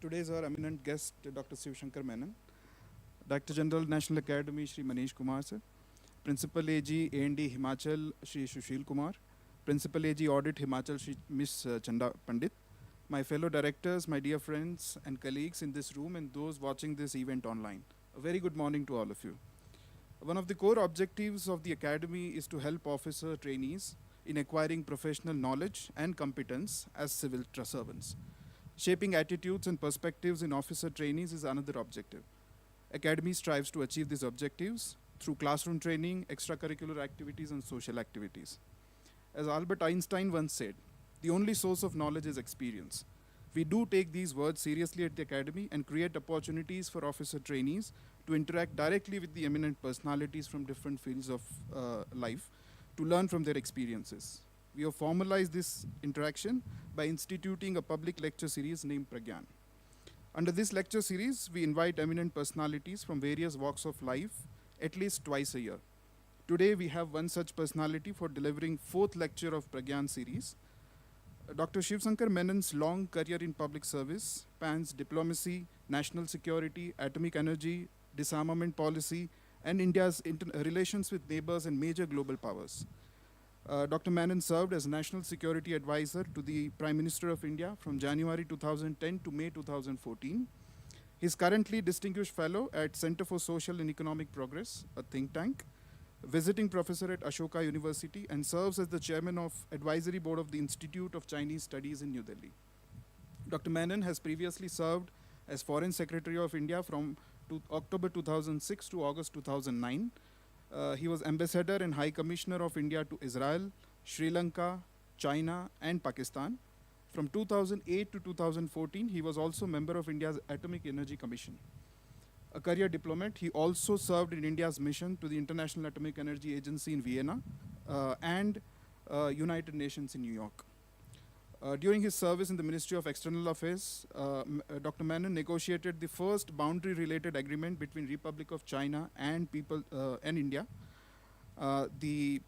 Today's our eminent guest, Dr. Shivshankar Menon, Director General, National Academy, Shri Manish Kumar sir, Principal AG, A&D Himachal, Shri Sushil Kumar, Principal AG Audit Himachal, Shri Miss Chanda Pandit, my fellow directors, my dear friends and colleagues in this room and those watching this event online. A very good morning to all of you. One of the core objectives of the Academy is to help officer trainees in acquiring professional knowledge and competence as civil servants. Shaping attitudes and perspectives in officer trainees is another objective. Academy strives to achieve these objectives through classroom training, extracurricular activities, and social activities. As Albert Einstein once said, the only source of knowledge is experience. We do take these words seriously at the Academy and create opportunities for officer trainees to interact directly with the eminent personalities from different fields of life to learn from their experiences. We have formalized this interaction by instituting a public lecture series named Pragyan. Under this lecture series, we invite eminent personalities from various walks of life at least twice a year. Today, we have one such personality for delivering fourth lecture of Pragyan series. Dr. Shivshankar Menon's long career in public service spans diplomacy, national security, atomic energy, disarmament policy, and India's relations with neighbors and major global powers. Dr. Menon served as National Security Advisor to the Prime Minister of India from January 2010 to May 2014. He is currently Distinguished Fellow at Center for Social and Economic Progress, a think tank, visiting professor at Ashoka University, and serves as the chairman of Advisory Board of the Institute of Chinese Studies in New Delhi. Dr. Menon has previously served as Foreign Secretary of India from October 2006 to August 2009. He was Ambassador and High Commissioner of India to Israel, Sri Lanka, China, and Pakistan. From 2008 to 2014, he was also member of India's Atomic Energy Commission. A career diplomat, he also served in India's mission to the International Atomic Energy Agency in Vienna and United Nations in New York. During his service in the Ministry of External Affairs, Dr. Menon negotiated the first boundary-related agreement between Republic of China and India. The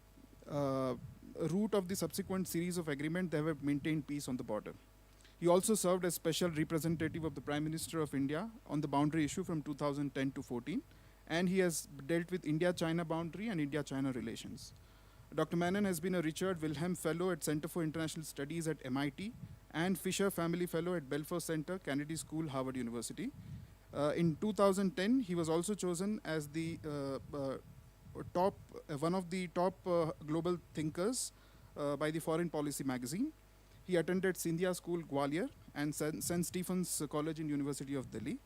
route of the subsequent series of agreements, they have maintained peace on the border. He also served as special representative of the Prime Minister of India on the boundary issue from 2010 to 14, and he has dealt with India-China boundary and India-China relations. Dr. Menon has been a Richard Wilhelm Fellow at Center for International Studies at MIT and Fisher Family Fellow at Belfer Center, Kennedy School, Harvard University. In 2010, he was also chosen as the one of the top global thinkers by the Foreign Policy magazine. He attended Scindia School, Gwalior, and St. Stephen's College in University of Delhi.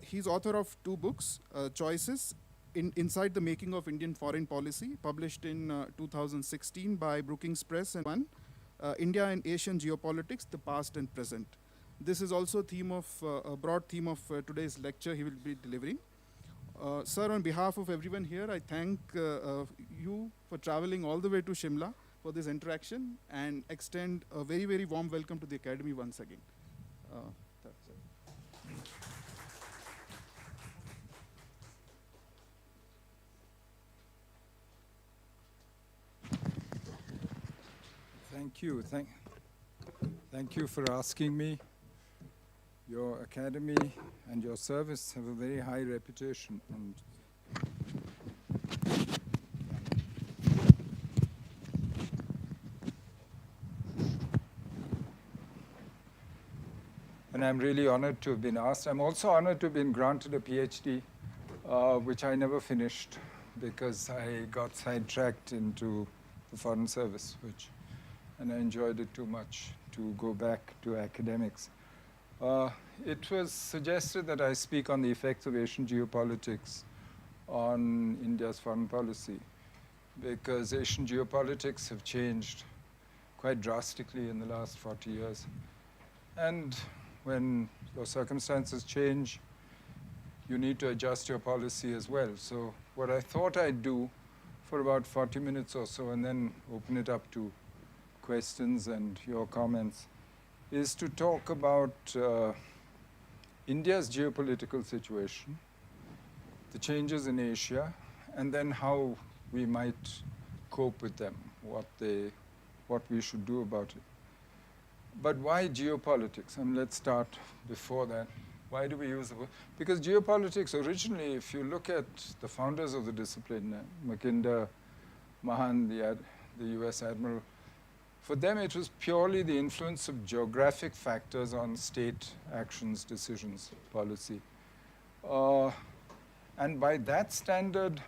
He's author of two books, Choices, Inside the Making of Indian Foreign Policy, published in 2016 by Brookings Press, and one, India and Asian Geopolitics, the Past and Present. This is also a broad theme of today's lecture he will be delivering. Sir, on behalf of everyone here, I thank you for traveling all the way to Shimla for this interaction and extend a very, very warm welcome to the Academy once again. Thank you. Thank you for asking me. Your academy and your service have a very high reputation. And I'm really honored to have been asked. I'm also honored to have been granted a PhD, which I never finished because I got sidetracked into the Foreign Service, and I enjoyed it too much to go back to academics. It was suggested that I speak on the effects of Asian geopolitics on India's foreign policy, because Asian geopolitics have changed quite drastically in the last 40 years. And when your circumstances change, you need to adjust your policy as well. So what I thought I'd do for about 40 minutes or so, and then open it up to questions and your comments, is to talk about India's geopolitical situation, the changes in Asia, and then how we might cope with them, what we should do about it. But why geopolitics? I mean, let's start before that. Why do we use the word? Because geopolitics originally, if you look at the founders of the discipline, Mackinder, Mahan, the US admiral, for them it was purely the influence of geographic factors on state actions, decisions, policy. And by that standard,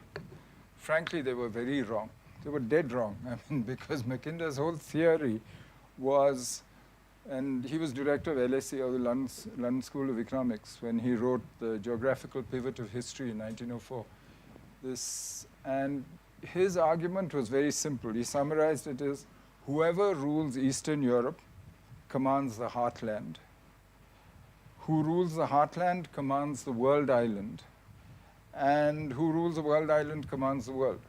frankly, they were very wrong. They were dead wrong. I mean, because Mackinder's whole theory was, and he was director of LSE, or the London School of Economics, when he wrote the Geographical Pivot of History in 1904. And his argument was very simple. He summarized it as, whoever rules Eastern Europe commands the heartland. Who rules the heartland commands the world island. And who rules the world island commands the world.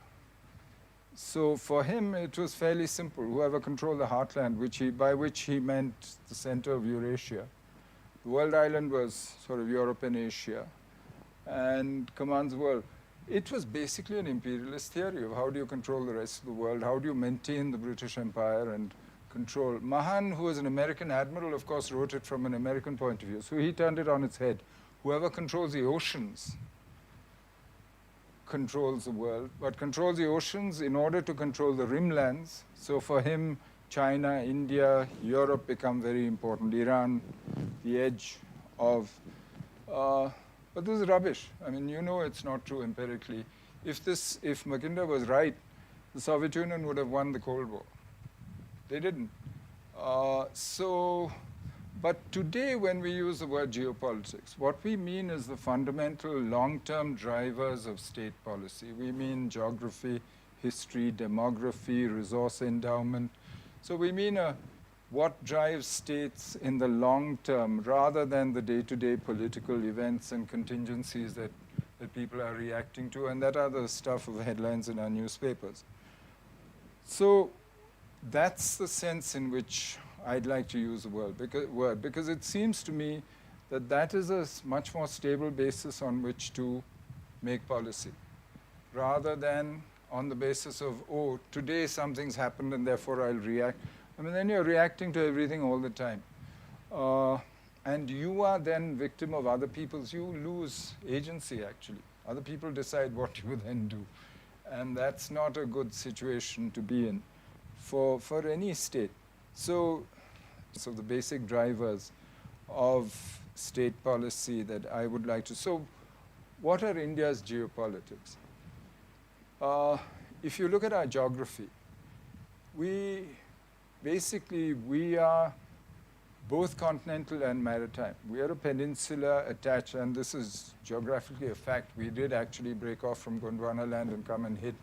So for him, it was fairly simple. Whoever controlled the heartland, by which he meant the center of Eurasia. The world island was sort of Europe and Asia, and commands the world. It was basically an imperialist theory of how do you control the rest of the world, how do you maintain the British Empire and control. Mahan, who was an American admiral, of course, wrote it from an American point of view. So he turned it on its head. Whoever controls the oceans controls the world, but controls the oceans in order to control the rimlands. So for him, China, India, Europe become very important. Iran, the edge of... but this is rubbish. I mean, you know it's not true empirically. If Mackinder was right, the Soviet Union would have won the Cold War. They didn't. But today, when we use the word geopolitics, what we mean is the fundamental long-term drivers of state policy. We mean geography, history, demography, resource endowment. So we mean what drives states in the long term rather than the day-to-day political events and contingencies that people are reacting to, and that are the stuff of headlines in our newspapers. So that's the sense in which I'd like to use the word, because it seems to me that that is a much more stable basis on which to make policy, rather than on the basis of, oh, today something's happened and therefore I'll react. I mean, then you're reacting to everything all the time. And you are then victim of other people's, you lose agency actually. Other people decide what you then do. And that's not a good situation to be in for any state. So the basic drivers of state policy that I would like to. So what are India's geopolitics? If you look at our geography, we are both continental and maritime. We are a peninsula attached, and this is geographically a fact. We did actually break off from Gondwana land and come and hit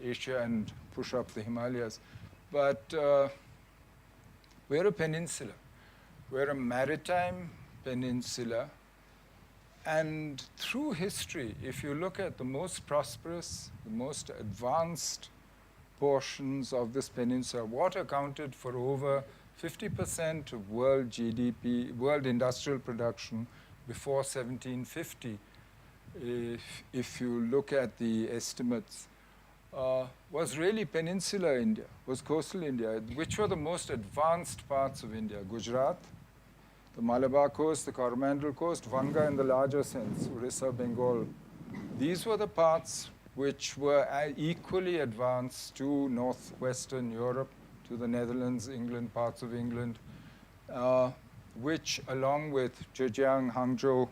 Asia and push up the Himalayas. But we're a peninsula. We're a maritime peninsula. And through history, if you look at the most prosperous, the most advanced portions of this peninsula, what accounted for over 50% of world GDP, world industrial production before 1750, if you look at the estimates, was really peninsular India, was coastal India, which were the most advanced parts of India. Gujarat, the Malabar coast, the Coromandel coast, Vanga in the larger sense, Orissa, Bengal. These were the parts which were equally advanced to northwestern Europe, to the Netherlands, England, parts of England, which along with Zhejiang, Hangzhou,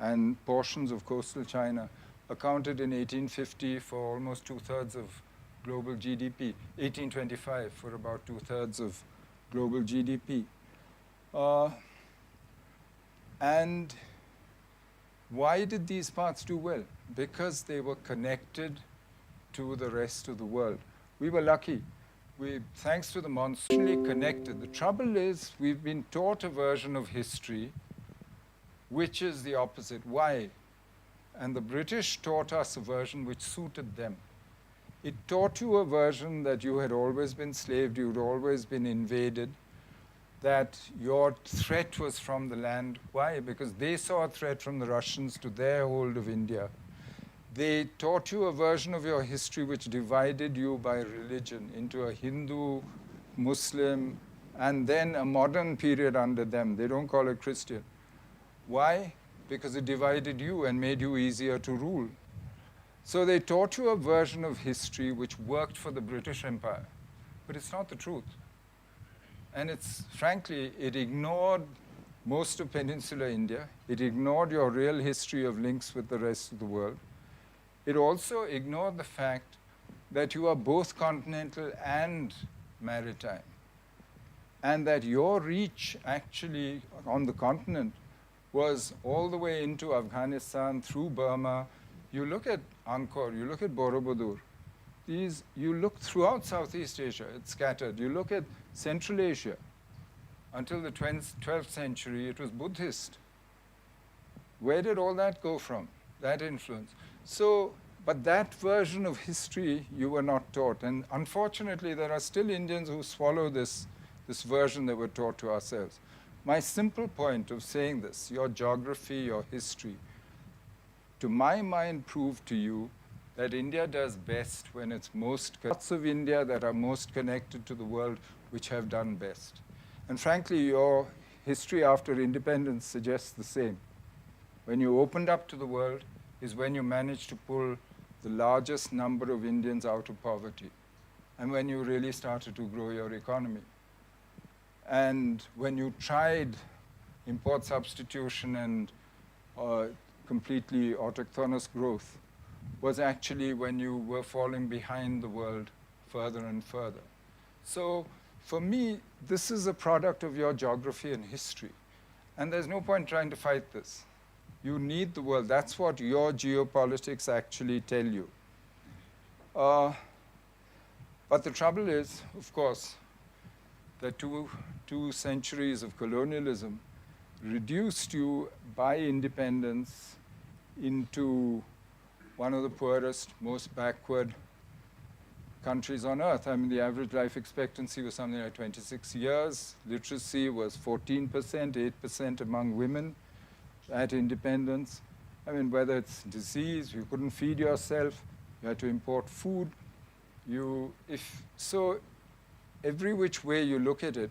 and portions of coastal China accounted in 1850 for almost two-thirds of global GDP, 1825 for about two-thirds of global GDP. And why did these parts do well? Because they were connected to the rest of the world. We were lucky. Thanks to the monsoon, connected. The trouble is we've been taught a version of history which is the opposite. Why? And the British taught us a version which suited them. It taught you a version that you had always been slaved, you'd always been invaded, that your threat was from the land. Why? Because they saw a threat from the Russians to their hold of India. They taught you a version of your history which divided you by religion into a Hindu, Muslim, and then a modern period under them. They don't call it Christian. Why? Because it divided you and made you easier to rule. So they taught you a version of history which worked for the British Empire, but it's not the truth. And frankly, it ignored most of peninsular India. It ignored your real history of links with the rest of the world. It also ignored the fact that you are both continental and maritime, and that your reach actually on the continent was all the way into Afghanistan, through Burma. You look at Angkor, you look at Borobudur. You look throughout Southeast Asia, it's scattered. You look at Central Asia. Until the 12th century, it was Buddhist. Where did all that go from, that influence? But that version of history you were not taught. And unfortunately, there are still Indians who swallow this version that we're taught to ourselves. My simple point of saying this, your geography, your history, to my mind, prove to you that India does best when it's parts of India that are most connected to the world which have done best. And frankly, your history after independence suggests the same. When you opened up to the world is when you managed to pull the largest number of Indians out of poverty, and when you really started to grow your economy. And when you tried import substitution and completely autochthonous growth, was actually when you were falling behind the world further and further. So for me, this is a product of your geography and history. And there's no point trying to fight this. You need the world. That's what your geopolitics actually tell you. But the trouble is, of course, that two centuries of colonialism reduced you by independence into one of the poorest, most backward countries on earth. I mean, the average life expectancy was something like 26 years. Literacy was 14%, 8% among women at independence. I mean, whether it's disease, you couldn't feed yourself, you had to import food. So every which way you look at it,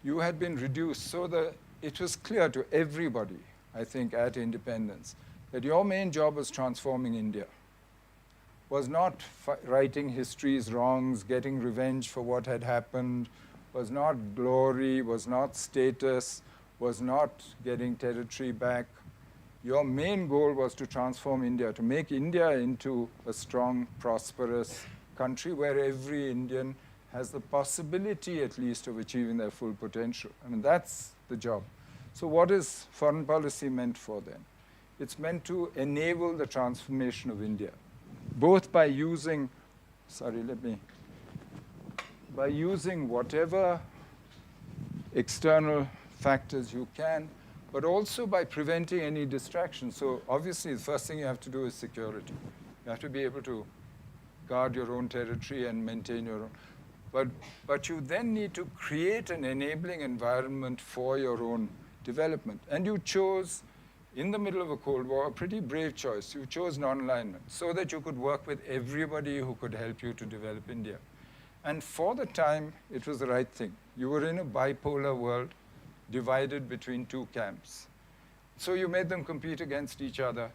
you had been reduced so that it was clear to everybody, I think, at independence, that your main job was transforming India, was not righting history's wrongs, getting revenge for what had happened, was not glory, was not status, was not getting territory back. Your main goal was to transform India, to make India into a strong, prosperous country where every Indian has the possibility, at least, of achieving their full potential. I mean, that's the job. So what is foreign policy meant for then? It's meant to enable the transformation of India, both by using, by using whatever external factors you can, but also by preventing any distraction. So obviously, the first thing you have to do is security. You have to be able to guard your own territory and maintain your own. But you then need to create an enabling environment for your own development. And you chose, in the middle of a Cold War, a pretty brave choice. You chose non-alignment so that you could work with everybody who could help you to develop India. And for the time, it was the right thing. You were in a bipolar world divided between two camps. So you made them compete against each other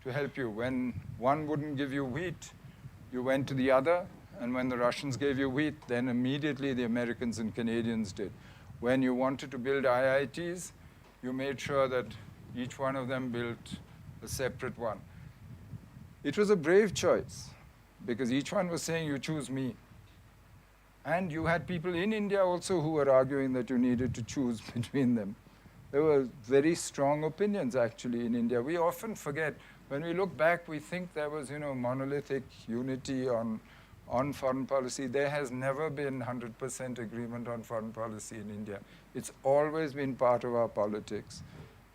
to help you. When one wouldn't give you wheat, you went to the other. And when the Russians gave you wheat, then immediately the Americans and Canadians did. When you wanted to build IITs, you made sure that each one of them built a separate one. It was a brave choice, because each one was saying, you choose me. And you had people in India also who were arguing that you needed to choose between them. There were very strong opinions, actually, in India. We often forget. When we look back, we think there was, monolithic unity on foreign policy. There has never been 100% agreement on foreign policy in India. It's always been part of our politics.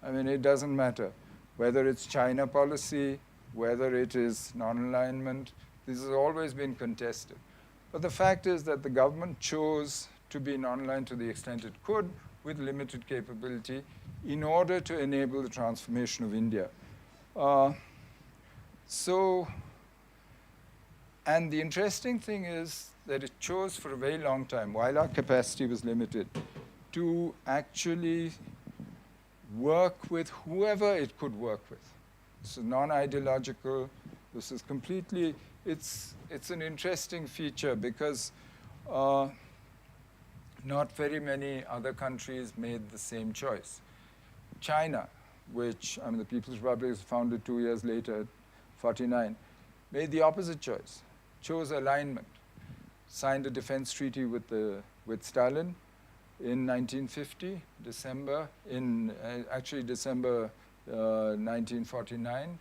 I mean, it doesn't matter whether it's China policy, whether it is non-alignment. This has always been contested. But the fact is that the government chose to be non-aligned to the extent it could, with limited capability, in order to enable the transformation of India. So And the interesting thing is that it chose for a very long time, while our capacity was limited, to actually work with whoever it could work with. This is non-ideological. This is completely, it's an interesting feature because not very many other countries made the same choice. China, which, I mean, the People's Republic was founded 2 years later, 49, made the opposite choice, chose alignment, signed a defense treaty with Stalin in 1950, December 1949,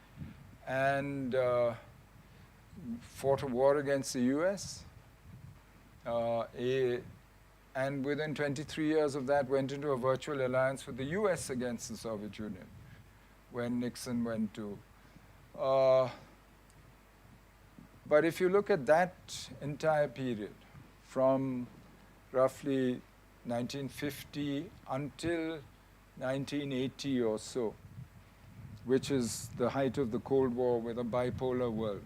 and fought a war against the US. And within 23 years of that, went into a virtual alliance with the US against the Soviet Union, when Nixon went to. But if you look at that entire period, from roughly 1950 until 1980 or so, which is the height of the Cold War with a bipolar world,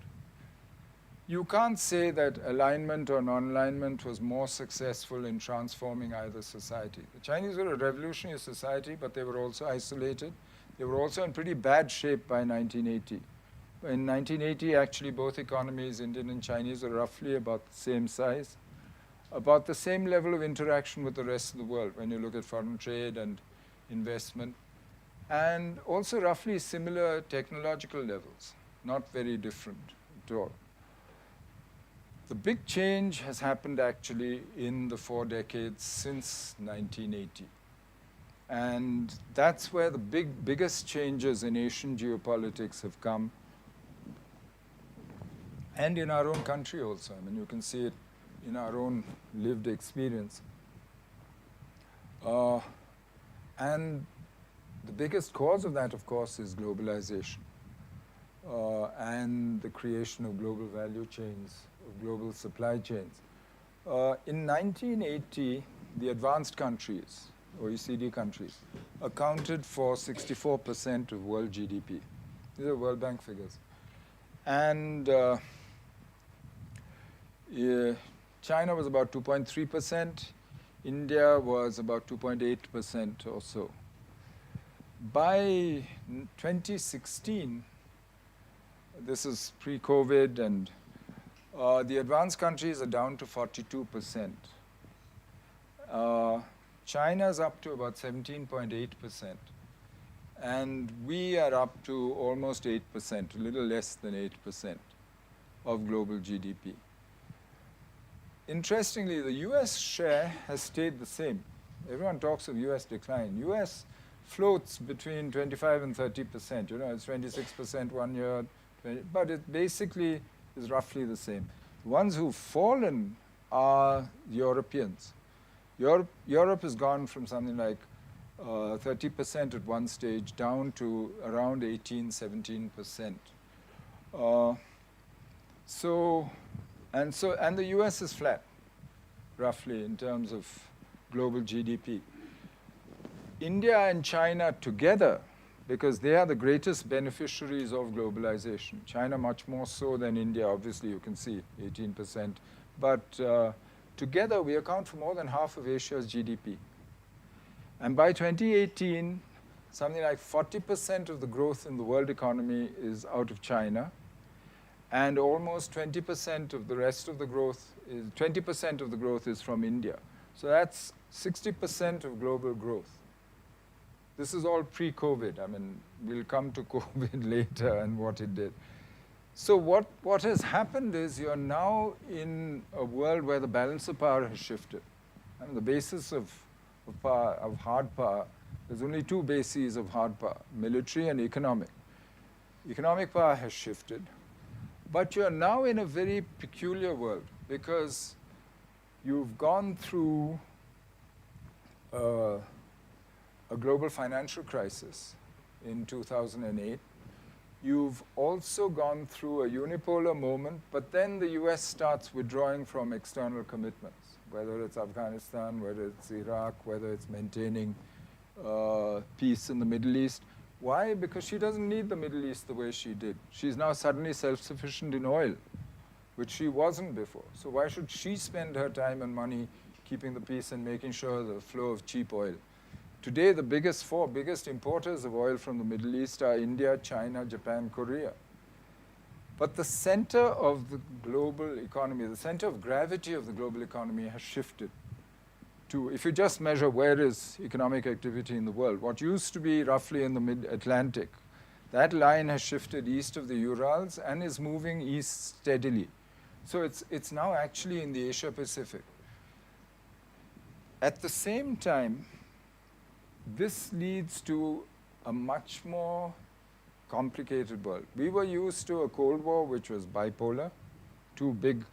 you can't say that alignment or non-alignment was more successful in transforming either society. The Chinese were a revolutionary society, but they were also isolated. They were also in pretty bad shape by 1980. In 1980, actually, both economies, Indian and Chinese, are roughly about the same size, about the same level of interaction with the rest of the world when you look at foreign trade and investment, and also roughly similar technological levels, not very different at all. The big change has happened actually in the 4 decades since 1980. And that's where the biggest changes in Asian geopolitics have come. And in our own country also. I mean, you can see it in our own lived experience. And the biggest cause of that, of course, is globalization and the creation of global value chains, of global supply chains. In 1980, the advanced countries, OECD countries, accounted for 64% of world GDP. These are World Bank figures. And China was about 2.3%. India was about 2.8% or so. By 2016, this is pre-COVID, and the advanced countries are down to 42%. China's up to about 17.8%. And we are up to almost 8%, a little less than 8% of global GDP. Interestingly, the US share has stayed the same. Everyone talks of US decline. US floats between 25 and 30%. You know, it's 26% 1 year, but it basically is roughly the same. The ones who've fallen are Europeans. Europe has gone from something like 30% at one stage down to around 18, 17%. And the US is flat, roughly, in terms of global GDP. India and China together, because they are the greatest beneficiaries of globalization. China much more so than India, obviously, you can see 18%. But together, we account for more than half of Asia's GDP. And by 2018, something like 40% of the growth in the world economy is out of China. And almost 20% of the rest of the growth is 20% of the growth is from India. So that's 60% of global growth. This is all pre-COVID. I mean, we'll come to COVID later and what it did. So what has happened is you're now in a world where the balance of power has shifted. And the basis of power, of hard power, there's only 2 bases of hard power, military and economic. Economic power has shifted. But you're now in a very peculiar world because you've gone through a global financial crisis in 2008. You've also gone through a unipolar moment, but then the US starts withdrawing from external commitments, whether it's Afghanistan, whether it's Iraq, whether it's maintaining peace in the Middle East. Why? Because she doesn't need the Middle East the way she did. She's now suddenly self-sufficient in oil, which she wasn't before. So why should she spend her time and money keeping the peace and making sure the flow of cheap oil? Today, the four biggest importers of oil from the Middle East are India, China, Japan, Korea. But the center of the global economy, the center of gravity of the global economy has shifted to, if you just measure where is economic activity in the world, what used to be roughly in the mid-Atlantic, that line has shifted east of the Urals and is moving east steadily. So it's now actually in the Asia Pacific. At the same time, this leads to a much more complicated world. We were used to a Cold War which was bipolar, two big,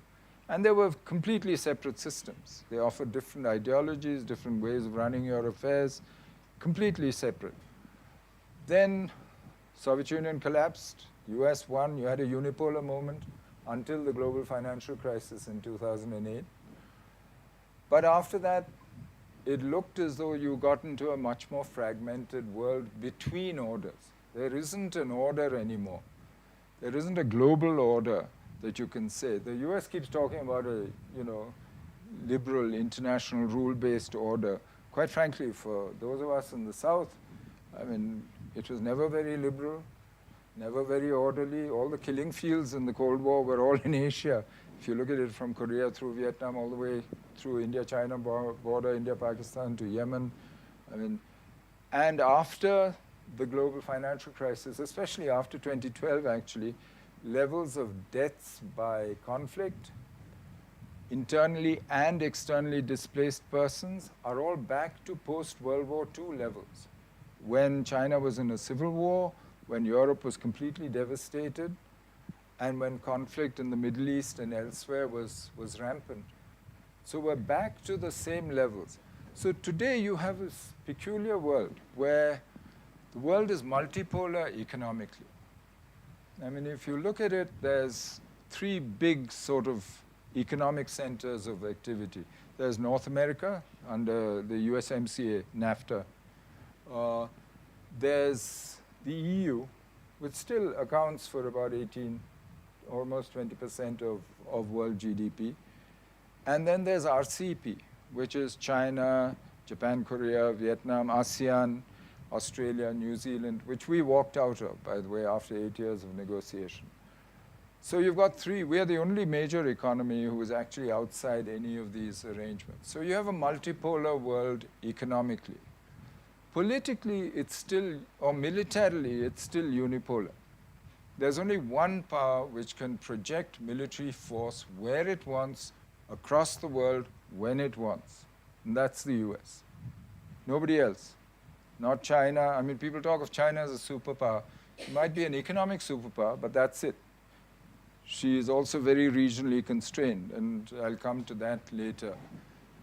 and they were completely separate systems. They offered different ideologies, different ways of running your affairs, completely separate. Then Soviet Union collapsed, US won, you had a unipolar moment until the global financial crisis in 2008. But after that, it looked as though you got into a much more fragmented world between orders. There isn't an order anymore. There isn't a global order that you can say. The US keeps talking about a, liberal, international, rule-based order. Quite frankly, for those of us in the South, I mean, it was never very liberal, never very orderly. All the killing fields in the Cold War were all in Asia. If you look at it from Korea through Vietnam, all the way through India-China border, India-Pakistan to Yemen. I mean, and after the global financial crisis, especially after 2012 actually, levels of deaths by conflict, internally and externally displaced persons, are all back to post-World War II levels. When China was in a civil war, when Europe was completely devastated, and when conflict in the Middle East and elsewhere was rampant. So we're back to the same levels. So today you have this peculiar world where the world is multipolar economically. I mean, if you look at it, there's three big sort of economic centers of activity. There's North America under the USMCA, NAFTA. There's the EU, which still accounts for about almost 20% of world GDP. And then there's RCEP, which is China, Japan, Korea, Vietnam, ASEAN, Australia, New Zealand, which we walked out of, by the way, after 8 years of negotiation. So you've got three. We are the only major economy who is actually outside any of these arrangements. So you have a multipolar world economically. Politically, it's still, or militarily, it's still unipolar. There's only one power which can project military force where it wants, across the world, when it wants. And that's the US. Nobody else. Not China. I mean, people talk of China as a superpower. She might be an economic superpower, but that's it. She is also very regionally constrained, and I'll come to that later.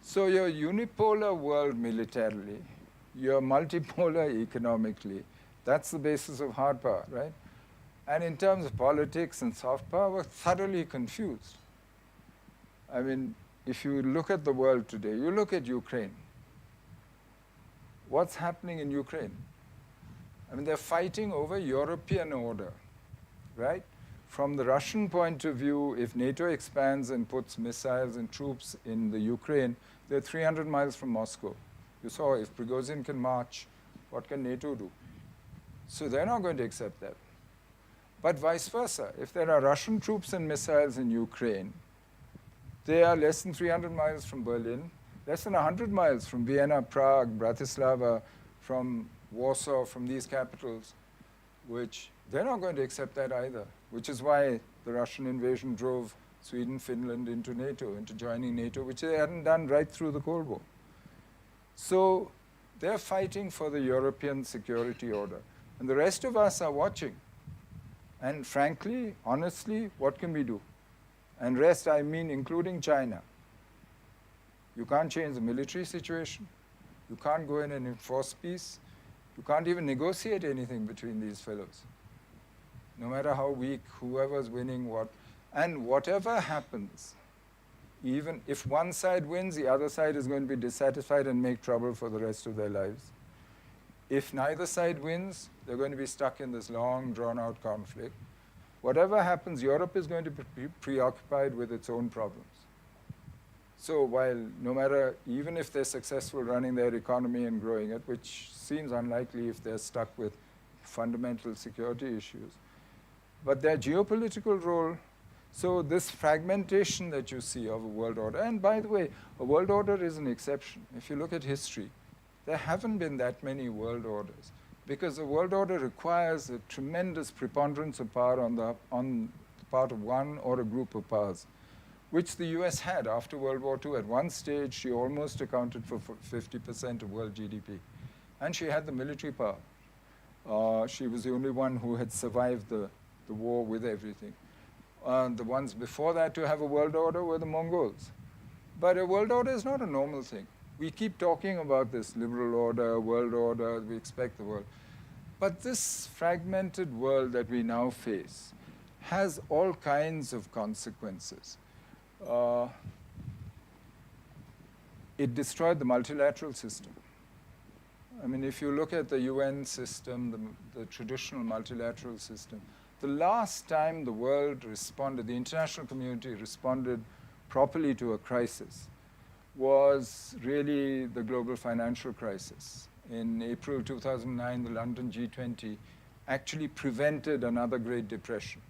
So your unipolar world militarily, your multipolar economically, that's the basis of hard power, right? And in terms of politics and soft power, we're thoroughly confused. I mean, if you look at the world today, you look at Ukraine. What's happening in Ukraine? I mean, they're fighting over European order, right? From the Russian point of view, if NATO expands and puts missiles and troops in the Ukraine, they're 300 miles from Moscow. You saw if Prigozhin can march, what can NATO do? So they're not going to accept that. But vice versa, if there are Russian troops and missiles in Ukraine, they are less than 300 miles from Berlin, less than 100 miles from Vienna, Prague, Bratislava, from Warsaw, from these capitals, which they're not going to accept that either, which is why the Russian invasion drove Sweden, Finland into NATO, into joining NATO, which they hadn't done right through the Cold War. So they're fighting for the European security order. And the rest of us are watching. And frankly, honestly, what can we do? And rest, I mean including China. You can't change the military situation. You can't go in and enforce peace. You can't even negotiate anything between these fellows. No matter how weak, whoever's winning what. And whatever happens, even if one side wins, the other side is going to be dissatisfied and make trouble for the rest of their lives. If neither side wins, they're going to be stuck in this long, drawn-out conflict. whatever happens, Europe is going to be preoccupied with its own problems. So while no matter, even if they're successful running their economy and growing it, which seems unlikely if they're stuck with fundamental security issues, but their geopolitical role, so this fragmentation that you see of a world order, and by the way, a world order is an exception. If you look at history, there haven't been that many world orders because a world order requires a tremendous preponderance of power on the part of one or a group of powers, which the US had after World War II. At one stage, she almost accounted for 50% of world GDP. And she had the military power. She was the only one who had survived the war with everything. The ones before that to have a world order were the Mongols. But a world order is not a normal thing. We keep talking about this liberal order, world order, we expect the world. But this fragmented world that we now face has all kinds of consequences. It destroyed the multilateral system. I mean, if you look at the UN system, the traditional multilateral system, the last time the world responded, the international community responded properly to a crisis was really the global financial crisis. In April 2009, the London G20 actually prevented another Great Depression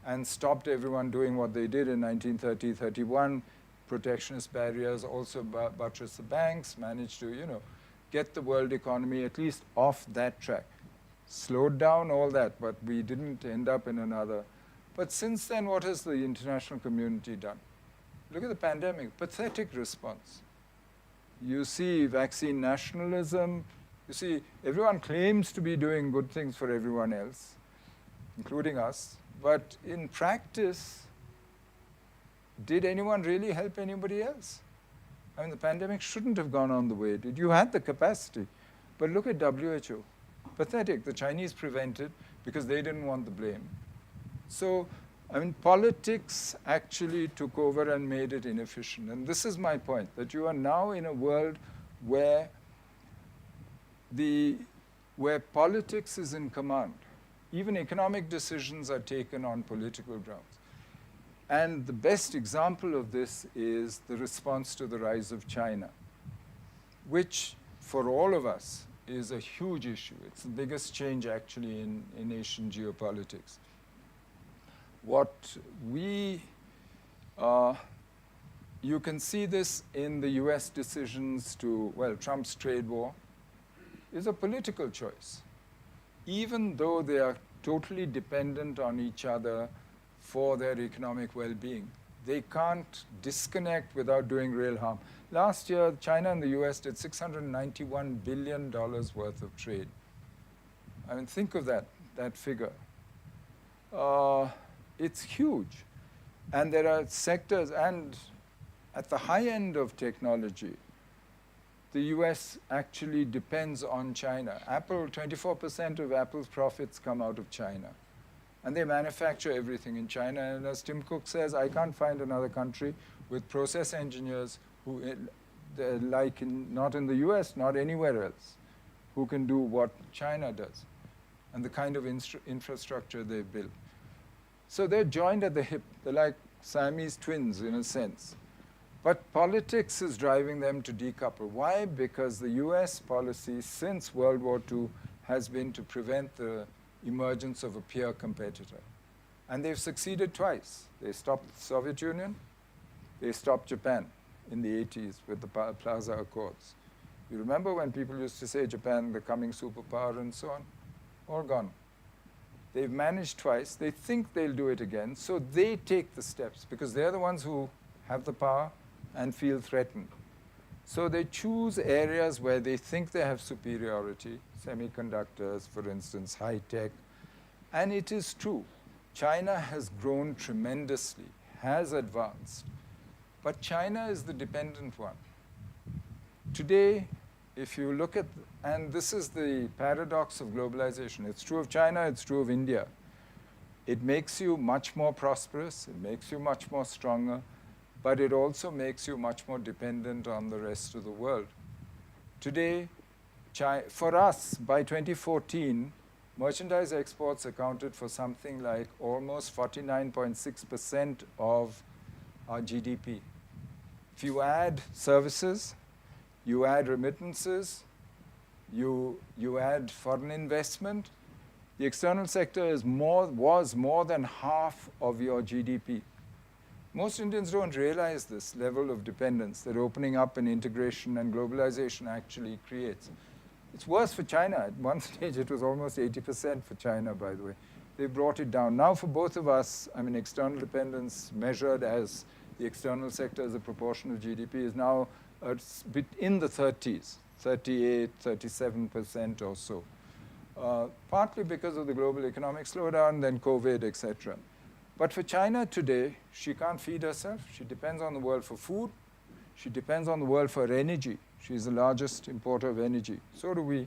and stopped everyone doing what they did in 1930-31, protectionist barriers, also buttress the banks, managed to, get the world economy at least off that track. Slowed down all that, but we didn't end up in another. But since then, what has the international community done? Look at the pandemic, pathetic response. You see vaccine nationalism. You see, everyone claims to be doing good things for everyone else, including us. But in practice, did anyone really help anybody else? I mean, the pandemic shouldn't have gone on the way it did. You had the capacity. But look at WHO. Pathetic. The Chinese prevented because they didn't want the blame. So, I mean, politics actually took over and made it inefficient. And this is my point, that you are now in a world where politics is in command. Even economic decisions are taken on political grounds. And the best example of this is the response to the rise of China, which for all of us is a huge issue. It's the biggest change actually in Asian geopolitics. What you can see this in the US decisions to, Trump's trade war is a political choice. Even though they are totally dependent on each other for their economic well-being, they can't disconnect without doing real harm. Last year, China and the US did $691 billion worth of trade. I mean, think of that figure. It's huge. And there are sectors, and at the high end of technology, the US actually depends on China. Apple, 24% of Apple's profits come out of China. And they manufacture everything in China. And as Tim Cook says, I can't find another country with process engineers who, not in the US, not anywhere else, who can do what China does and the kind of infrastructure they've built. So they're joined at the hip. They're like Siamese twins in a sense. But politics is driving them to decouple. Why? Because the US policy since World War II has been to prevent the emergence of a peer competitor. And they've succeeded twice. They stopped the Soviet Union. They stopped Japan in the 80s with the Plaza Accords. You remember when people used to say Japan, the coming superpower and so on? All gone. They've managed twice. They think they'll do it again. So they take the steps because they're the ones who have the power and feel threatened. So they choose areas where they think they have superiority, semiconductors, for instance, high tech. And it is true. China has grown tremendously, has advanced. But China is the dependent one. Today, if you look at, and this is the paradox of globalization. It's true of China, it's true of India. It makes you much more prosperous, it makes you much more stronger, but it also makes you much more dependent on the rest of the world. Today, for us, by 2014, merchandise exports accounted for something like almost 49.6% of our GDP. If you add services, you add remittances, you add foreign investment, the external sector was more than half of your GDP. Most Indians don't realize this level of dependence that opening up and integration and globalization actually creates. It's worse for China. At one stage, it was almost 80% for China, by the way. They brought it down. Now, for both of us, I mean, external dependence measured as the external sector as a proportion of GDP is now in the 30s, 38, 37% or so. Partly because of the global economic slowdown, then COVID, etc. But for China today, she can't feed herself. She depends on the world for food. She depends on the world for energy. She's the largest importer of energy. So do we.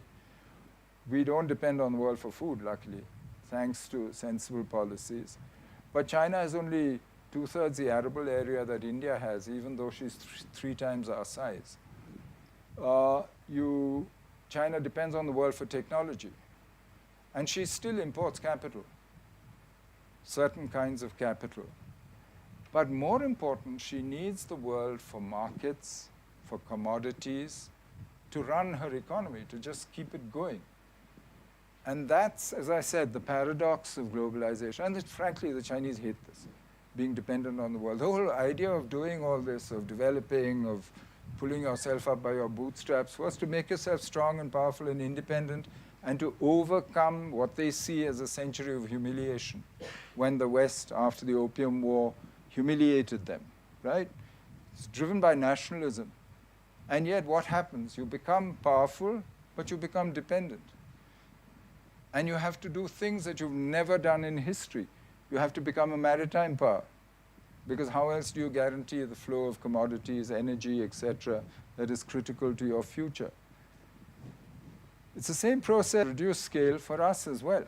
We don't depend on the world for food, luckily, thanks to sensible policies. But China has only 2/3 the arable area that India has, even though she's 3 times our size. China depends on the world for technology. And she still imports capital, certain kinds of capital. But more important, she needs the world for markets, for commodities, to run her economy, to just keep it going. And that's, as I said, the paradox of globalization. And frankly, the Chinese hate this, being dependent on the world. The whole idea of doing all this, of developing, of pulling yourself up by your bootstraps, was to make yourself strong and powerful and independent, and to overcome what they see as a century of humiliation, when the West, after the Opium War, humiliated them, right? It's driven by nationalism. And yet what happens? You become powerful, but you become dependent. And you have to do things that you've never done in history. You have to become a maritime power, because how else do you guarantee the flow of commodities, energy, etc., that is critical to your future? It's the same process, reduced scale, for us as well.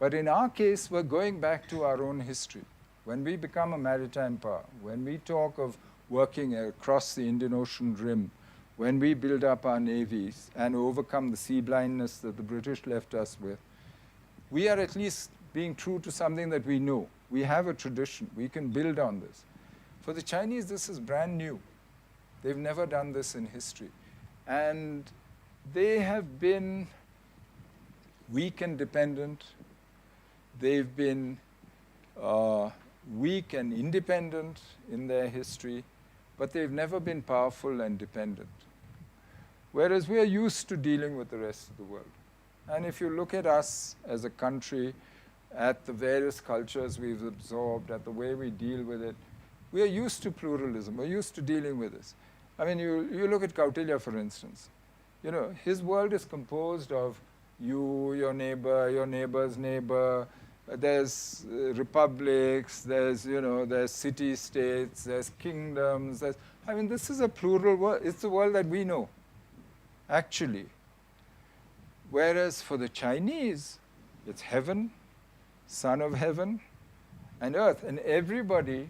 But in our case, we're going back to our own history. When we become a maritime power, when we talk of working across the Indian Ocean rim, when we build up our navies and overcome the sea blindness that the British left us with, we are at least being true to something that we know. We have a tradition. We can build on this. For the Chinese, this is brand new. They've never done this in history. And they have been weak and dependent. They've been weak and independent in their history, but they've never been powerful and dependent. Whereas we are used to dealing with the rest of the world. And if you look at us as a country, at the various cultures we've absorbed, at the way we deal with it, we are used to pluralism. We're used to dealing with this. I mean, you look at Kautilya, for instance. You know, his world is composed of you, your neighbor, your neighbor's neighbor. There's republics, there's city-states, there's kingdoms. I mean, this is a plural world. It's the world that we know, actually. Whereas for the Chinese, it's heaven, son of heaven, and earth. And everybody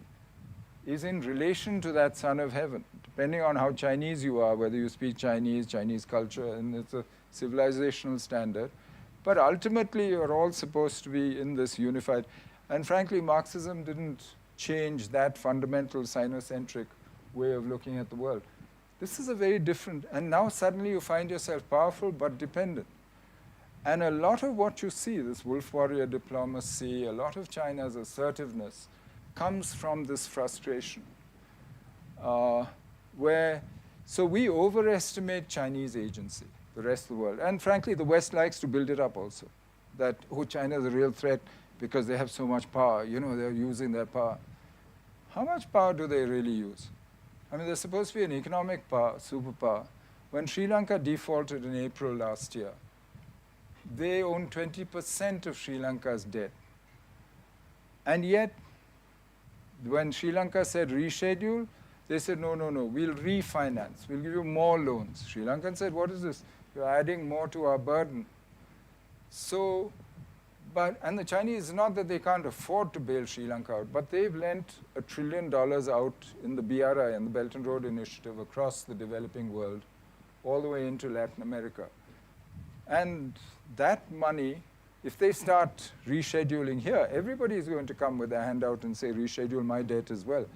is in relation to that son of heaven, depending on how Chinese you are, whether you speak Chinese, Chinese culture, and it's a civilizational standard. But ultimately, you're all supposed to be in this unified. And frankly, Marxism didn't change that fundamental sinocentric way of looking at the world. This is a very different, and now suddenly you find yourself powerful but dependent. And a lot of what you see, this wolf warrior diplomacy, a lot of China's assertiveness, comes from this frustration. So we overestimate Chinese agency, the rest of the world. And frankly, the West likes to build it up also, that, China is a real threat because they have so much power. They're using their power. How much power do they really use? I mean, they're supposed to be an economic power, superpower. When Sri Lanka defaulted in April last year, they own 20% of Sri Lanka's debt. And yet, when Sri Lanka said reschedule, they said, no, we'll refinance. We'll give you more loans. Sri Lankan said, what is this? You're adding more to our burden. And the Chinese, not that they can't afford to bail Sri Lanka out, but they've lent $1 trillion out in the BRI and the Belt and Road Initiative across the developing world, all the way into Latin America. And that money if they start rescheduling here, everybody is going to come with a handout and say, reschedule my debt as well.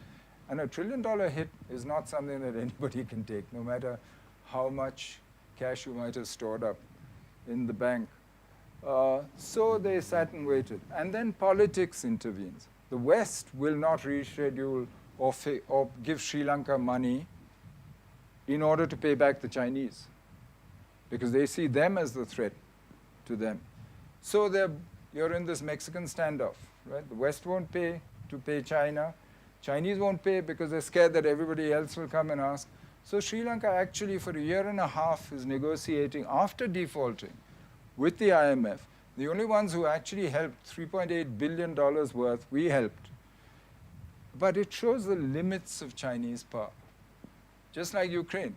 And $1 trillion hit is not something that anybody can take, no matter how much cash you might have stored up in the bank. So they sat and waited. And then politics intervenes. The West will not reschedule or give Sri Lanka money in order to pay back the Chinese, because they see them as the threat to them. So you're in this Mexican standoff, right? The West won't pay to pay China. Chinese won't pay because they're scared that everybody else will come and ask. So Sri Lanka actually for a year and a half is negotiating after defaulting with the IMF. The only ones who actually helped, $3.8 billion worth, we helped. But it shows the limits of Chinese power. Just like Ukraine.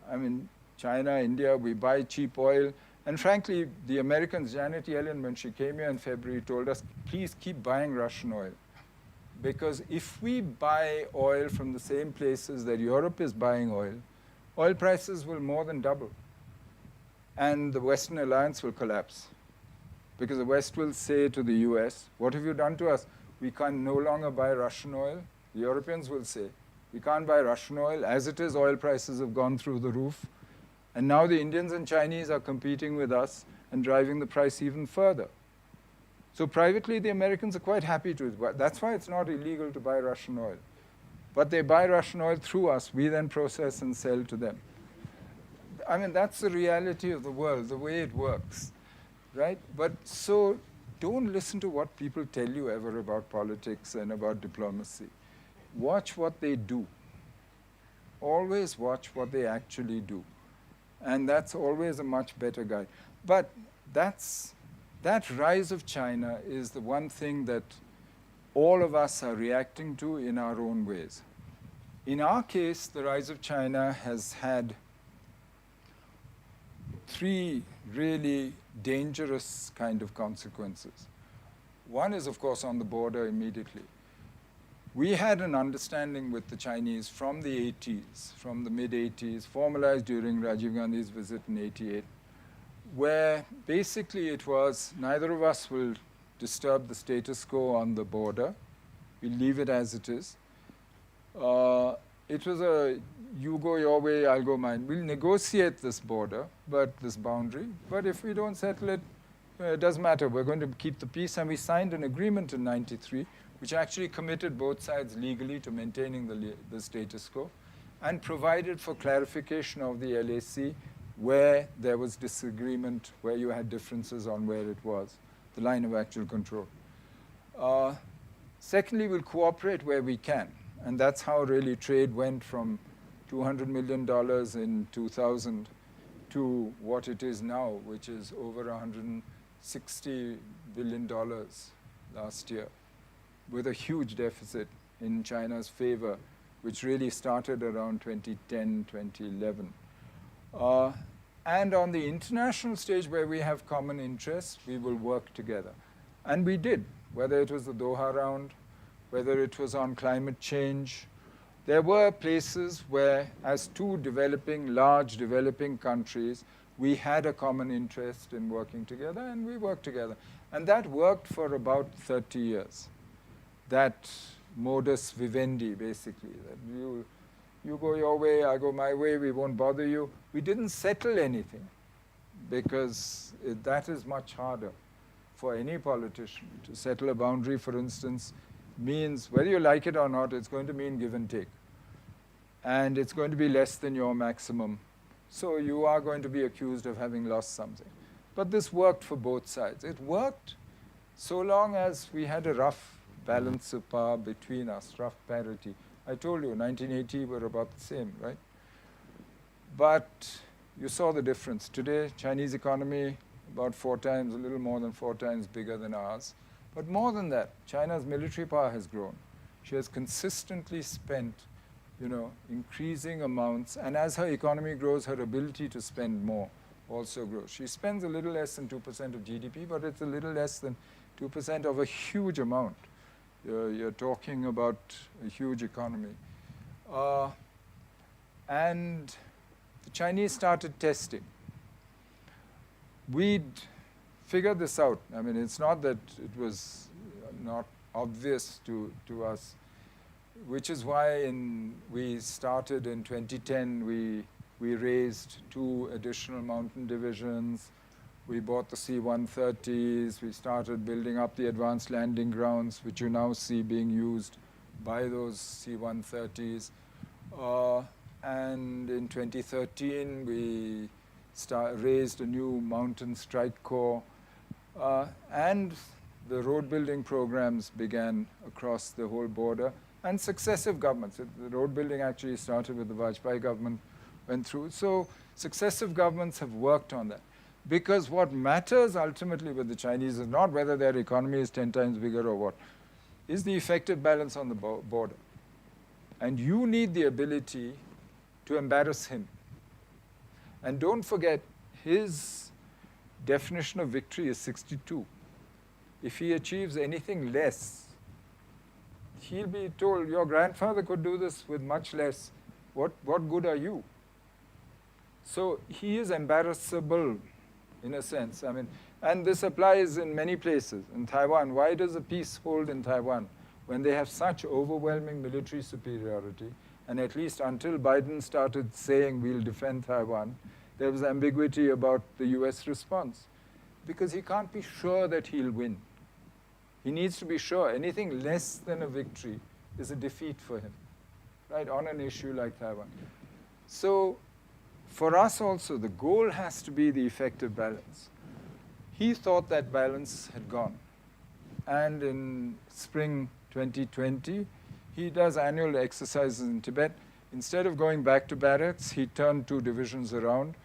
I mean, China, India, we buy cheap oil. And frankly, the Americans, Janet Yellen, when she came here in February, told us, please keep buying Russian oil. Because if we buy oil from the same places that Europe is buying oil prices will more than double. And the Western alliance will collapse. Because the West will say to the US, what have you done to us? We can no longer buy Russian oil. The Europeans will say, we can't buy Russian oil. As it is, oil prices have gone through the roof. And now the Indians and Chinese are competing with us and driving the price even further. So privately, the Americans are quite happy to. That's why it's not illegal to buy Russian oil. But they buy Russian oil through us. We then process and sell to them. I mean, that's the reality of the world, the way it works, right? But so don't listen to what people tell you ever about politics and about diplomacy. Watch what they do. Always watch what they actually do. And that's always a much better guide. But that rise of China is the one thing that all of us are reacting to in our own ways. In our case, the rise of China has had three really dangerous kind of consequences. One is, of course, on the border immediately. We had an understanding with the Chinese from the 80s, from the mid-80s, formalized during Rajiv Gandhi's visit in 88, where basically it was neither of us will disturb the status quo on the border. We'll leave it as it is. It was a you go your way, I'll go mine. We'll negotiate this border, this boundary, but if we don't settle it, it doesn't matter. We're going to keep the peace, and we signed an agreement in '93 which actually committed both sides legally to maintaining the status quo and provided for clarification of the LAC where there was disagreement, where you had differences on where it was, the line of actual control. Secondly, we'll cooperate where we can. And that's how really trade went from $200 million in 2000 to what it is now, which is over $160 billion last year, with a huge deficit in China's favor, which really started around 2010, 2011. And on the international stage where we have common interests, we will work together. And we did, whether it was the Doha round, whether it was on climate change. There were places where, as two large developing countries, we had a common interest in working together, and we worked together. And that worked for about 30 years. That modus vivendi, basically, that you go your way, I go my way, we won't bother you. We didn't settle anything, because that is much harder for any politician. To settle a boundary, for instance, means, whether you like it or not, it's going to mean give and take. And it's going to be less than your maximum. So you are going to be accused of having lost something. But this worked for both sides. It worked so long as we had a rough balance of power between us, rough parity. I told you, 1980, we're about the same, right? But you saw the difference. Today, Chinese economy, about 4 times, a little more than 4 times bigger than ours. But more than that, China's military power has grown. She has consistently spent, increasing amounts. And as her economy grows, her ability to spend more also grows. She spends a little less than 2% of GDP, but it's a little less than 2% of a huge amount. You're talking about a huge economy. And the Chinese started testing. We'd figured this out. I mean, it's not that it was not obvious to us, which is why we started in 2010, we raised 2 additional mountain divisions. We bought the C-130s. We started building up the advanced landing grounds, which you now see being used by those C-130s. And in 2013, we raised a new mountain strike corps. And the road building programs began across the whole border. And successive governments. The road building actually started with the Vajpayee government, went through. So successive governments have worked on that. Because what matters ultimately with the Chinese is not whether their economy is 10 times bigger or what, is the effective balance on the border. And you need the ability to embarrass him. And don't forget, his definition of victory is 62. If he achieves anything less, he'll be told, your grandfather could do this with much less. What good are you? So he is embarrassable, in a sense. I mean, and this applies in many places. In Taiwan, why does a peace hold in Taiwan when they have such overwhelming military superiority? And at least until Biden started saying we'll defend Taiwan, there was ambiguity about the US response. Because he can't be sure that he'll win. He needs to be sure. Anything less than a victory is a defeat for him, right, on an issue like Taiwan. So for us also, the goal has to be the effective balance. He thought that balance had gone. And in spring 2020, he does annual exercises in Tibet. Instead of going back to barracks, he turned 2 divisions around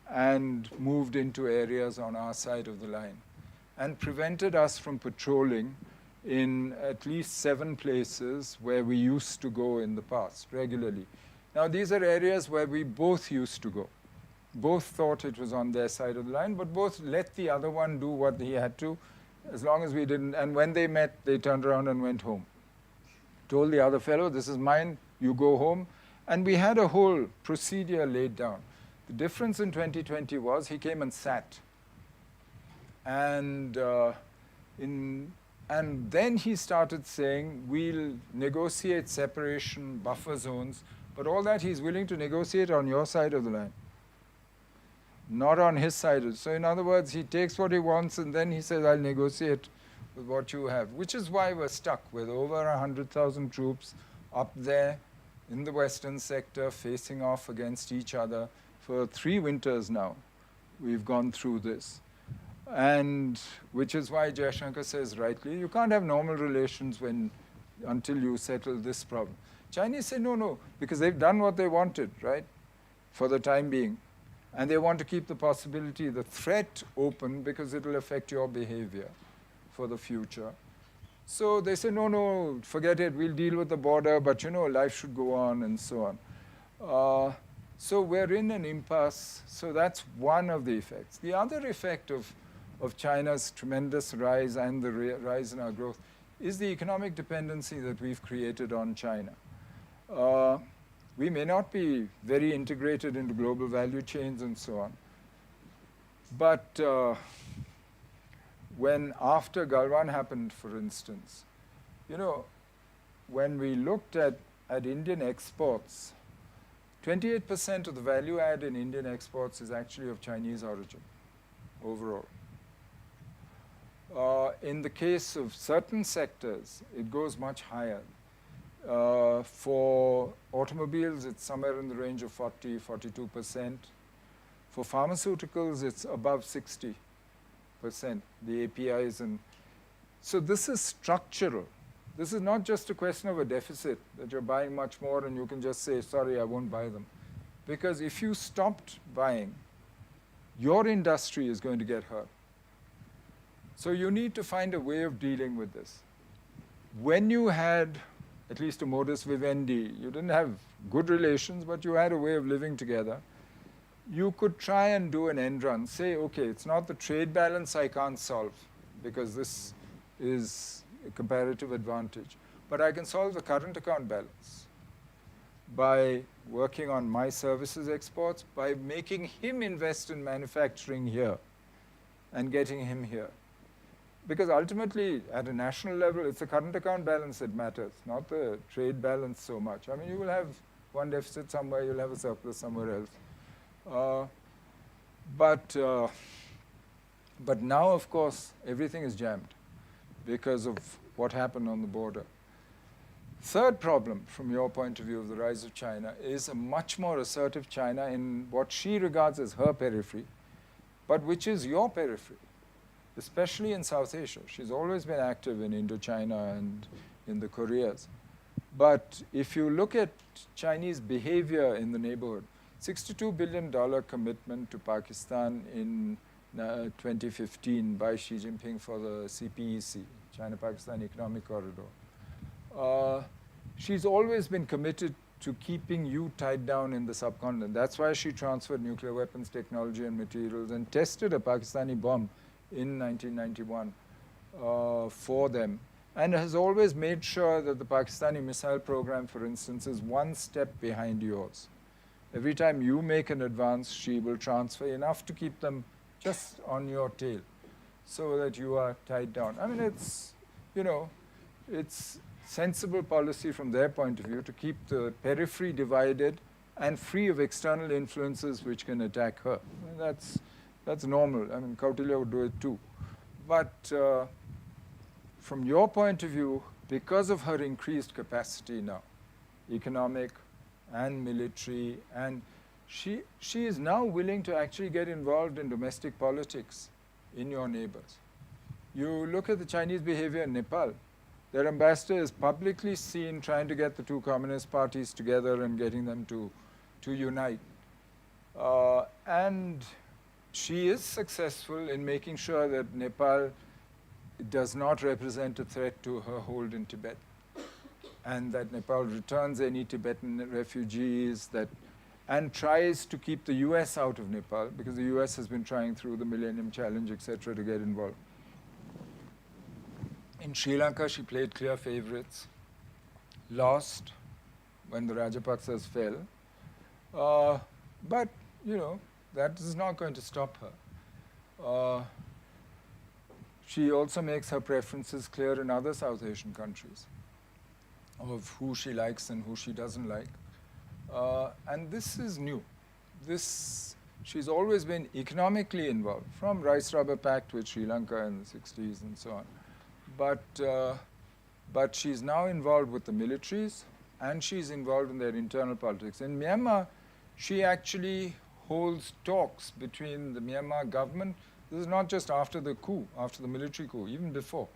and moved into areas on our side of the line and prevented us from patrolling in at least 7 places where we used to go in the past regularly. Now, these are areas where we both used to go. Both thought it was on their side of the line, but both let the other one do what he had to, as long as we didn't. And when they met, they turned around and went home. Told the other fellow, this is mine, you go home. And we had a whole procedure laid down. The difference in 2020 was he came and sat. And then he started saying, we'll negotiate separation, buffer zones, but all that he's willing to negotiate on your side of the line, not on his side. So in other words, he takes what he wants and then he says, I'll negotiate with what you have, which is why we're stuck with over 100,000 troops up there in the western sector facing off against each other. For 3 winters now, we've gone through this. And which is why Shivshankar says rightly, you can't have normal relations until you settle this problem. Chinese say no, because they've done what they wanted, right, for the time being. And they want to keep the possibility, the threat open because it will affect your behavior for the future. So they say, no, forget it, we'll deal with the border, but life should go on and so on. So we're in an impasse. So that's one of the effects. The other effect of China's tremendous rise and the rise in our growth is the economic dependency that we've created on China. We may not be very integrated into global value chains and so on. But when after Galwan happened, for instance, when we looked at Indian exports, 28% of the value add in Indian exports is actually of Chinese origin overall. In the case of certain sectors, it goes much higher. For automobiles, it's somewhere in the range of 42%. For pharmaceuticals, it's above 60%, the APIs. So this is structural. This is not just a question of a deficit, that you're buying much more and you can just say, sorry, I won't buy them. Because if you stopped buying, your industry is going to get hurt. So you need to find a way of dealing with this. When you had at least a modus vivendi, you didn't have good relations, but you had a way of living together, you could try and do an end run. Say, okay, it's not the trade balance I can't solve, because this is a comparative advantage. But I can solve the current account balance by working on my services exports, by making him invest in manufacturing here. and getting him here. Because ultimately, at a national level, it's the current account balance that matters, not the trade balance so much. I mean, you will have one deficit somewhere, you'll have a surplus somewhere else. But now, of course, everything is jammed because of what happened on the border. Third problem, from your point of view of the rise of China, is a much more assertive China in what she regards as her periphery, but which is your periphery, especially in South Asia. She's always been active in Indochina and in the Koreas. But if you look at Chinese behavior in the neighborhood, $62 billion commitment to Pakistan in 2015 by Xi Jinping for the CPEC, China-Pakistan Economic Corridor. She's always been committed to keeping you tied down in the subcontinent. That's why she transferred nuclear weapons technology and materials and tested a Pakistani bomb in 1991 for them, and has always made sure that the Pakistani missile program, for instance, is one step behind yours. Every time you make an advance, she will transfer enough to keep them just on your tail so that you are tied down. I mean, it's, you know, it's sensible policy from their point of view to keep the periphery divided and free of external influences which can attack her. That's normal. I mean, Kautilya would do it too. But from your point of view, because of her increased capacity now, economic and military, and she is now willing to actually get involved in domestic politics in your neighbors. You look at the Chinese behavior in Nepal. Their ambassador is publicly seen trying to get the two communist parties together and getting them to unite. And she is successful in making sure that Nepal does not represent a threat to her hold in Tibet, and that Nepal returns any Tibetan refugees, and tries to keep the US out of Nepal, because the US has been trying through the Millennium Challenge, etc., to get involved. In Sri Lanka, she played clear favorites, lost when the Rajapaksas fell, but, you know, that is not going to stop her. She also makes her preferences clear in other South Asian countries of who she likes and who she doesn't like. And this is new. She's always been economically involved, from Rice Rubber Pact with Sri Lanka in the 60s and so on. But she's now involved with the militaries, and she's involved in their internal politics. In Myanmar, she actually holds talks between the Myanmar government. This is not just after the coup, after the military coup, even before,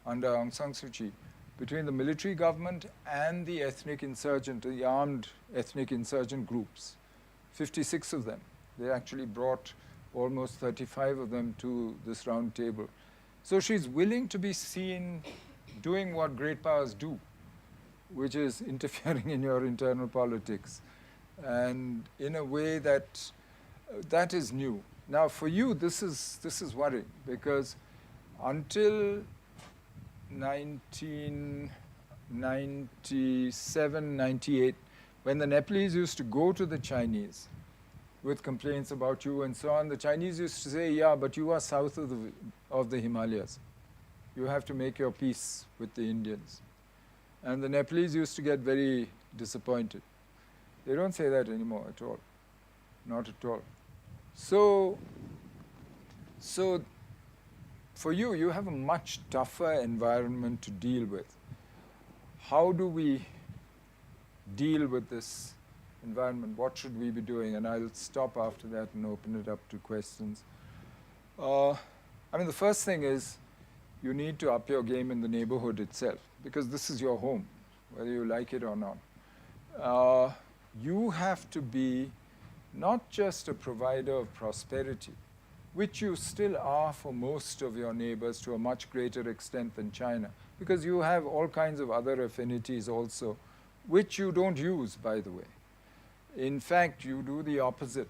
under Aung San Suu Kyi, between the military government and the ethnic insurgent, the armed ethnic insurgent groups, 56 of them. They actually brought almost 35 of them to this round table. So she's willing to be seen doing what great powers do, which is interfering in your internal politics, and in a way that is new. Now, for you, this is worrying, because until 1997, 98, when the Nepalese used to go to the Chinese with complaints about you and so on, the Chinese used to say, yeah, but you are south of the Himalayas. You have to make your peace with the Indians. And the Nepalese used to get very disappointed. They don't say that anymore at all. Not at all. So for you, you have a much tougher environment to deal with. How do we deal with this environment? What should we be doing? And I'll stop after that and open it up to questions. I mean, the first thing is you need to up your game in the neighborhood itself, because this is your home, whether you like it or not. You have to be not just a provider of prosperity, which you still are for most of your neighbors to a much greater extent than China, because you have all kinds of other affinities also, which you don't use, by the way. In fact, you do the opposite.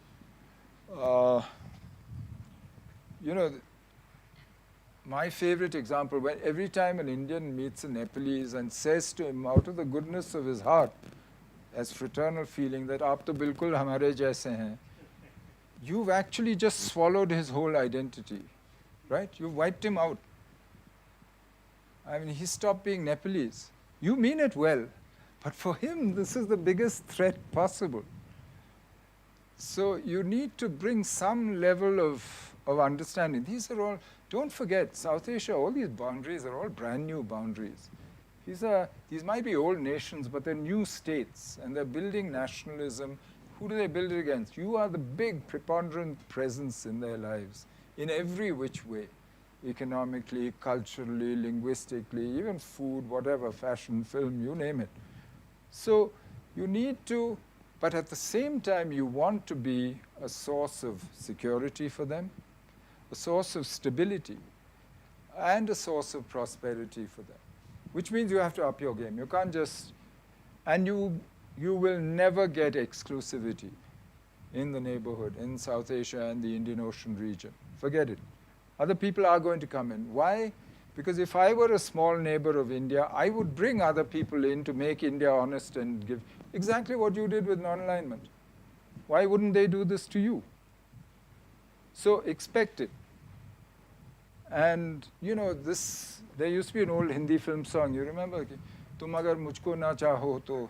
You know, my favorite example, when every time an Indian meets a Nepalese and says to him out of the goodness of his heart, as fraternal feeling, that aap to bilkul hamare jaise hain, you've actually just swallowed his whole identity. right? You wiped him out. I mean, he stopped being Nepalese. You mean it well, but for him, this is the biggest threat possible. So you need to bring some level of understanding. These are all, don't forget, South Asia, all these boundaries are all brand new boundaries. These might be old nations, but they're new states, and they're building nationalism. Who do they build it against? You are the big, preponderant presence in their lives, in every which way, economically, culturally, linguistically, even food, whatever, fashion, film, you name it. So you need to, but at the same time, you want to be a source of security for them, a source of stability, and a source of prosperity for them, which means you have to up your game. You can't just, and you will never get exclusivity in the neighborhood, in South Asia and the Indian Ocean region. Forget it. Other people are going to come in. Why? Because if I were a small neighbor of India, I would bring other people in to make India honest and give exactly what you did with non-alignment. Why wouldn't they do this to you? So expect it. And you know, there used to be an old Hindi film song, you remember? Tum agar mujhko na chaho to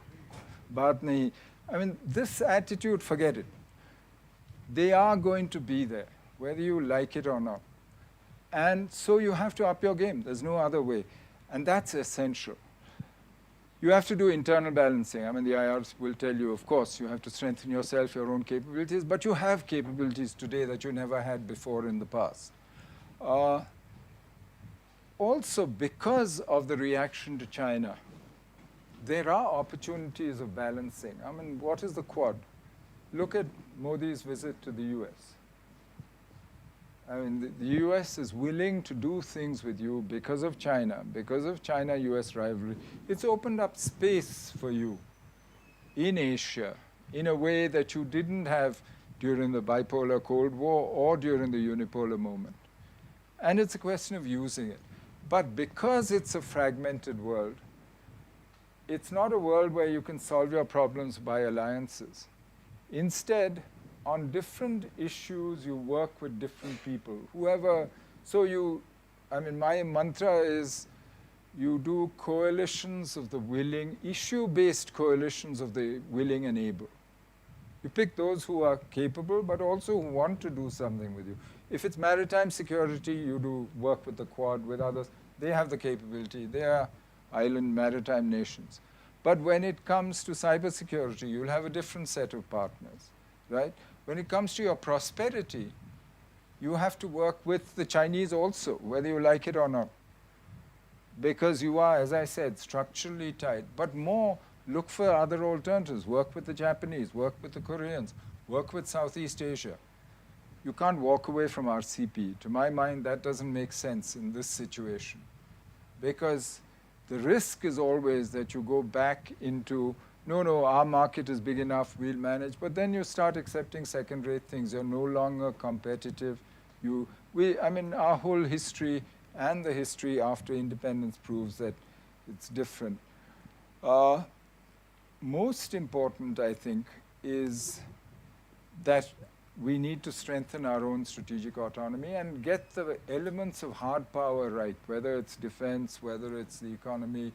baat nahi. I mean, this attitude, forget it. They are going to be there, whether you like it or not. And so you have to up your game. There's no other way. And that's essential. You have to do internal balancing. I mean, the IRs will tell you, of course, you have to strengthen yourself, your own capabilities, but you have capabilities today that you never had before in the past. Also, because of the reaction to China, there are opportunities of balancing. I mean, what is the Quad? Look at Modi's visit to the US. I mean, the US is willing to do things with you because of China-US rivalry. It's opened up space for you in Asia in a way that you didn't have during the bipolar Cold War or during the unipolar moment. And it's a question of using it. But because it's a fragmented world, it's not a world where you can solve your problems by alliances. Instead, on different issues, you work with different people. My mantra is you do coalitions of the willing, issue-based coalitions of the willing and able. You pick those who are capable, but also who want to do something with you. If it's maritime security, you do work with the Quad, with others. They have the capability. They are island maritime nations. But when it comes to cybersecurity, you'll have a different set of partners, right? When it comes to your prosperity, you have to work with the Chinese also, whether you like it or not. Because you are, as I said, structurally tied. But more, look for other alternatives. Work with the Japanese, work with the Koreans, work with Southeast Asia. You can't walk away from RCP. To my mind, that doesn't make sense in this situation. Because the risk is always that you go back into, no, our market is big enough, we'll manage. But then you start accepting second-rate things. You're no longer competitive. Our whole history and the history after independence proves that it's different. Most important, I think, is that we need to strengthen our own strategic autonomy and get the elements of hard power right, whether it's defense, whether it's the economy.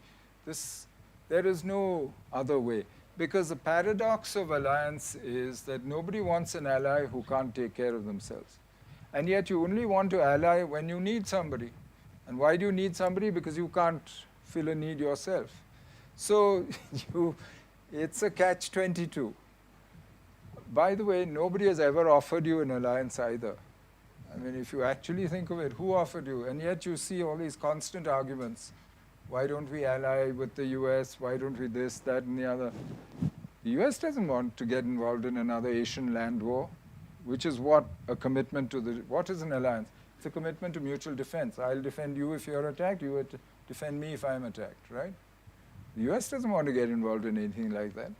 There is no other way. Because the paradox of alliance is that nobody wants an ally who can't take care of themselves. And yet you only want to ally when you need somebody. And why do you need somebody? Because you can't fill a need yourself. So it's a catch-22. By the way, nobody has ever offered you an alliance either. I mean, if you actually think of it, who offered you? And yet you see all these constant arguments. Why don't we ally with the US? Why don't we this, that, and the other? The US doesn't want to get involved in another Asian land war, which is what is an alliance? It's a commitment to mutual defense. I'll defend you if you're attacked, you would defend me if I'm attacked, right? The US doesn't want to get involved in anything like that.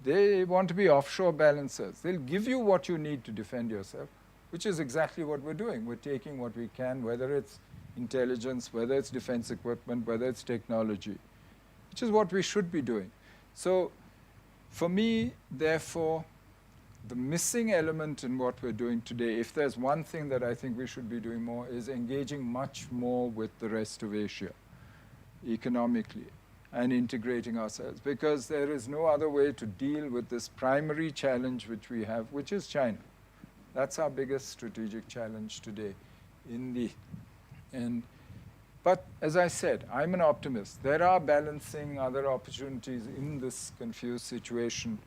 They want to be offshore balancers. They'll give you what you need to defend yourself, which is exactly what we're doing. We're taking what we can, whether it's intelligence, whether it's defense equipment, whether it's technology, which is what we should be doing. So for me, therefore, the missing element in what we're doing today, if there's one thing that I think we should be doing more, is engaging much more with the rest of Asia economically and integrating ourselves, because there is no other way to deal with this primary challenge which we have, which is China. That's our biggest strategic challenge today in the end. But as I said, I'm an optimist. There are balancing other opportunities in this confused situation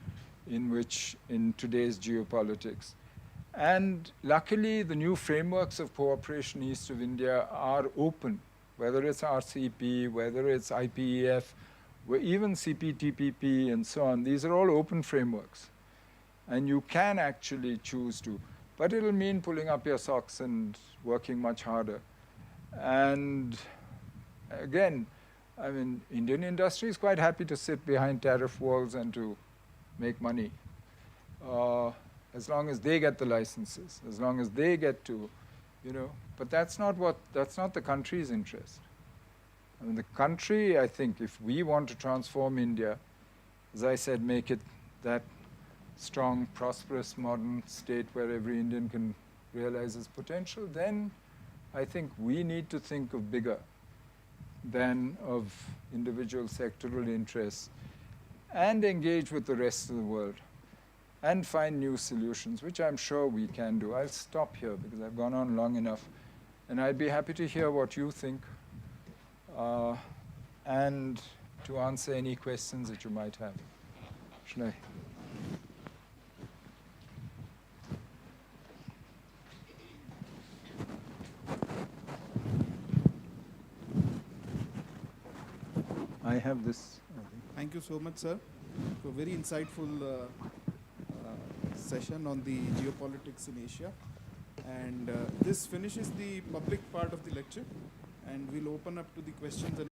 in today's geopolitics. And luckily, the new frameworks of cooperation east of India are open, whether it's RCP, whether it's IPEF, even CPTPP and so on. These are all open frameworks. And you can actually choose to. But it'll mean pulling up your socks and working much harder. And again, I mean, Indian industry is quite happy to sit behind tariff walls and to make money, as long as they get the licenses, as long as they get to, But that's not the country's interest. I mean, the country, I think, if we want to transform India, as I said, make it that strong, prosperous, modern state where every Indian can realize his potential, then I think we need to think of bigger than of individual sectoral interests and engage with the rest of the world and find new solutions, which I'm sure we can do. I'll stop here because I've gone on long enough. And I'd be happy to hear what you think and to answer any questions that you might have. Should I? I have this. Thank you so much, sir, for a very insightful session on the geopolitics in Asia. And this finishes the public part of the lecture, and we'll open up to the questions and